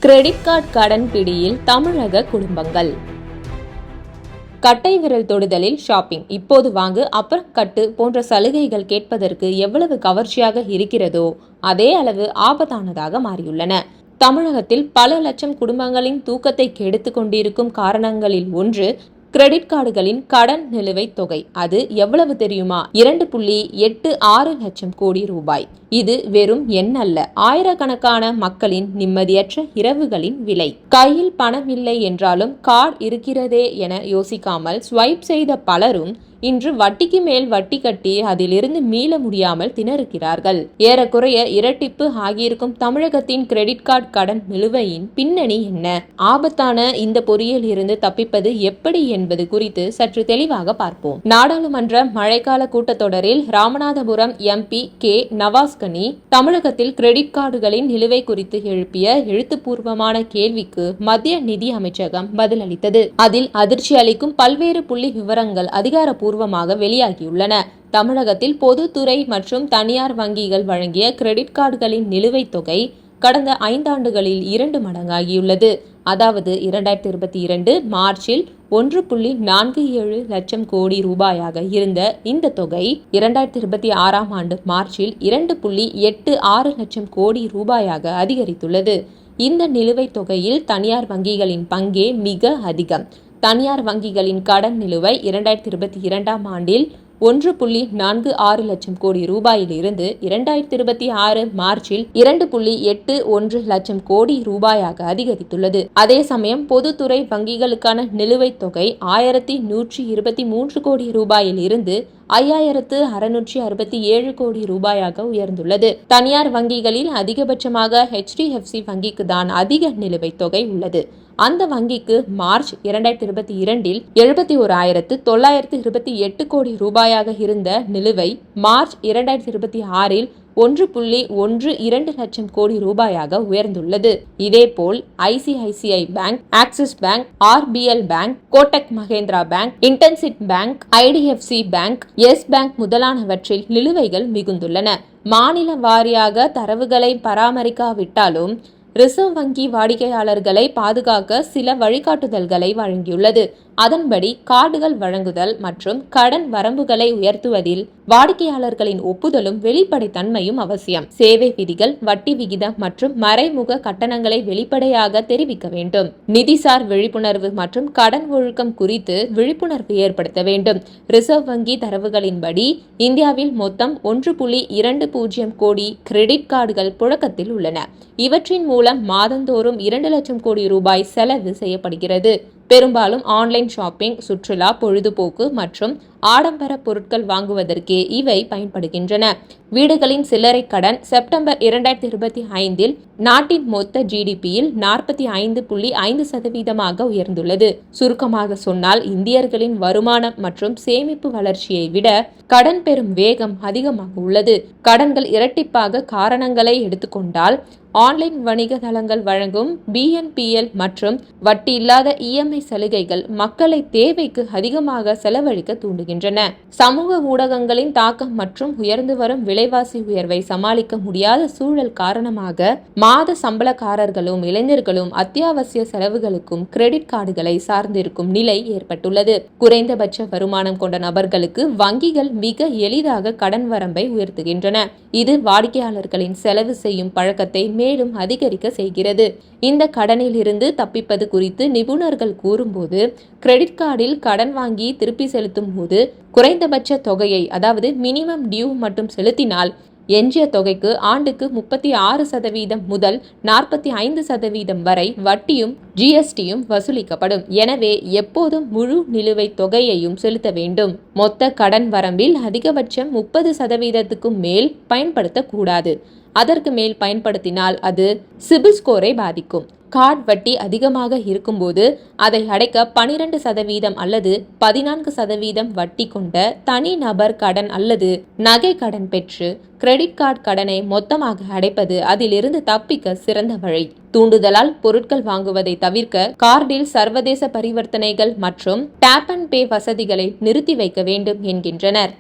Credit card கடன் பிடியில் தமிழக குடும்பங்கள். கட்டை விரல் தொடுதலில் ஷாப்பிங், இப்போது வாங்கு அப்புறம் கட்டு போன்ற சலுகைகள் கேட்பதற்கு எவ்வளவு கவர்ச்சியாக இருக்கிறதோ அதே அளவு ஆபத்தானதாக மாறியுள்ளன. தமிழகத்தில் பல லட்சம் குடும்பங்களின் தூக்கத்தை கெடுத்துக் கொண்டிருக்கும் காரணங்களில் ஒன்று கிரெடிட் கார்டுகளின் கடன் நிலுவைத் தொகை. அது எவ்வளவு தெரியுமா? 2.86 லட்சம் கோடி ரூபாய். இது வெறும் எண் அல்ல, ஆயிரக்கணக்கான மக்களின் நிம்மதியற்ற இரவுகளின் விலை. கையில் பணம் இல்லை என்றாலும் கார்டு இருக்கிறதே என யோசிக்காமல் ஸ்வைப் செய்த பலரும் இன்று வட்டிக்கு மேல் வட்டி கட்டி அதிலிருந்து மீள முடியாமல் திணறுகிறார்கள். ஏறக்குறைய இரட்டிப்பு ஆகியிருக்கும் தமிழகத்தின் கிரெடிட் கார்டு கடன் நிலுவையின் பின்னணி என்ன? ஆபத்தான இந்த பொறியில் இருந்து தப்பிப்பது எப்படி என்பது குறித்து சற்று தெளிவாக பார்ப்போம். நாடாளுமன்ற மழைக்கால கூட்டத்தொடரில் ராமநாதபுரம் MP கே. நவாஸ்கனி தமிழகத்தில் கிரெடிட் கார்டுகளின் நிலுவை குறித்து எழுப்பிய எழுத்துப்பூர்வமான கேள்விக்கு மத்திய நிதி அமைச்சகம் பதிலளித்தது. அதில் அதிர்ச்சி அளிக்கும் பல்வேறு புள்ளி விவரங்கள் அதிகாரப்பூர்வமாக வெளியாகியுள்ளன. தமிழகத்தில் பொதுத்துறை மற்றும் தனியார் வங்கிகள் வழங்கிய கிரெடிட் கார்டுகளின் நிலுவைத் தொகை கடந்த 5 ஆண்டுகளில் 2 மடங்காகியுள்ளது. அதாவது 2022 மார்ச்சில் 1.47 லட்சம் கோடி ரூபாயாக இருந்த இந்த தொகை 2026 ஆண்டு மார்ச்சில் 2.86 லட்சம் கோடி ரூபாயாக அதிகரித்துள்ளது. இந்த நிலுவைத் தொகையில் தனியார் வங்கிகளின் பங்கே மிக அதிகம். தனியார் வங்கிகளின் கடன் நிலுவை 2022 ஆண்டில் 1.46 லட்சம் கோடி ரூபாயில் இருந்து 2026 மார்ச்சில் 2.81 லட்சம் கோடி ரூபாயாக அதிகரித்துள்ளது. அதே சமயம் பொதுத்துறை வங்கிகளுக்கான நிலுவைத் தொகை 1123 கோடி ரூபாயில் இருந்து 5667 கோடி ரூபாயாக உயர்ந்துள்ளது. தனியார் வங்கிகளில் அதிகபட்சமாக HDFC வங்கிக்கு தான் அதிக நிலுவைத் தொகை உள்ளது. அந்த வங்கிக்கு மார்ச் 2022 71,928 கோடி ரூபாயாக இருந்த நிலுவை மார்ச் 2026 1.12 லட்சம் கோடி ரூபாயாக உயர்ந்துள்ளது. இதேபோல் ICICI bank, Axis bank, RBL bank, Kotak Mahindra bank, IndusInd bank, IDFC bank, yes bank முதலானவற்றில் நிலுவைகள் மிகுந்துள்ளன. மாநில வாரியாக தரவுகளை பராமரிக்காவிட்டாலும் ரிசர்வ் வங்கி வாடிக்கையாளர்களை பாதுகாக்க சில வழிகாட்டுதல்களை வழங்கியுள்ளது. அதன்படி கார்டுகள் வழங்குதல் மற்றும் கடன் வரம்புகளை உயர்த்துவதில் வாடிக்கையாளர்களின் ஒப்புதலும் வெளிப்படைத்தன்மையும் அவசியம். சேவை விதிகள், வட்டி விகிதம் மற்றும் மறைமுக கட்டணங்களை வெளிப்படையாக தெரிவிக்க வேண்டும். நிதிசார் விழிப்புணர்வு மற்றும் கடன் ஒழுக்கம் குறித்து விழிப்புணர்வு ஏற்படுத்த வேண்டும். ரிசர்வ் வங்கி தரவுகளின்படி இந்தியாவில் மொத்தம் 1.20 கோடி கிரெடிட் கார்டுகள் புழக்கத்தில் உள்ளன. இவற்றின் மூலம் மாதந்தோறும் 2 லட்சம் கோடி ரூபாய் செலவு செய்யப்படுகிறது. பெரும்பாலும் ஆன்லைன் ஷாப்பிங், சுற்றுலா, பொழுதுபோக்கு மற்றும் ஆடம்பர பொருட்கள் வாங்குவதற்கே இவை பயன்படுகின்றன. வீடுகளின் சில்லறை கடன் செப்டம்பர் 2025 நாட்டின் மொத்த GDPயில் 45.5% உயர்ந்துள்ளது. சுருக்கமாக சொன்னால், இந்தியர்களின் வருமானம் மற்றும் சேமிப்பு வளர்ச்சியை விட கடன் பெறும் வேகம் அதிகமாக உள்ளது. கடன்கள் இரட்டிப்பாக காரணங்களை எடுத்துக்கொண்டால், ஆன்லைன் வணிக தளங்கள் வழங்கும் BNPL மற்றும் வட்டி இல்லாத EMI சலுகைகள் மக்களை தேவைக்கு அதிகமாக செலவழிக்க தூண்டுகின்றன. சமூக ஊடகங்களின் தாக்கம் மற்றும் உயர்ந்து வரும் விலைவாசி உயர்வை சமாளிக்க முடியாத சூழல் காரணமாக மாத சம்பளக்காரர்களும் இளைஞர்களும் அத்தியாவசிய செலவுகளுக்கும் கிரெடிட் கார்டுகளை சார்ந்திருக்கும் நிலை ஏற்பட்டுள்ளது. குறைந்தபட்ச வருமானம் கொண்ட நபர்களுக்கு வங்கிகள் மிக எளிதாக கடன் வரம்பை உயர்த்துகின்றன. இது வாடிக்கையாளர்களின் செலவு செய்யும் பழக்கத்தை மேலும் அதிகரிக்க செய்கிறது. இந்த கடனில் இருந்து தப்பிப்பது குறித்து நிபுணர்கள் கூறும்போது, கிரெடிட் கார்டில் கடன் வாங்கி திருப்பி செலுத்தும் போது குறைந்தபட்ச தொகையை, அதாவது மினிமம் டியூ மட்டும் செலுத்தினால் எஞ்சிய தொகைக்கு ஆண்டுக்கு 36% முதல் 45% வரை வட்டியும் GSTயும் வசூலிக்கப்படும். எனவே எப்போதும் முழு நிலுவைத் தொகையையும் செலுத்த வேண்டும். மொத்த கடன் வரம்பில் அதிகபட்சம் 30%க்கும் மேல் பயன்படுத்தக்கூடாது. அதற்கு மேல் பயன்படுத்தினால் அது சிபில் ஸ்கோரை பாதிக்கும். கார்டு வட்டி அதிகமாக இருக்கும்போது அதை அடைக்க 12% அல்லது 14% வட்டி கொண்ட தனி நபர் கடன் அல்லது நகை கடன் பெற்று கிரெடிட் கார்டு கடனை மொத்தமாக அடைப்பது அதிலிருந்து தப்பிக்க சிறந்த வழி. தூண்டுதலால் பொருட்கள் வாங்குவதை தவிர்க்க கார்டில் சர்வதேச பரிவர்த்தனைகள் மற்றும் டேப் அண்ட் பே வசதிகளை நிறுத்தி வைக்க வேண்டும் என்கின்றனர்.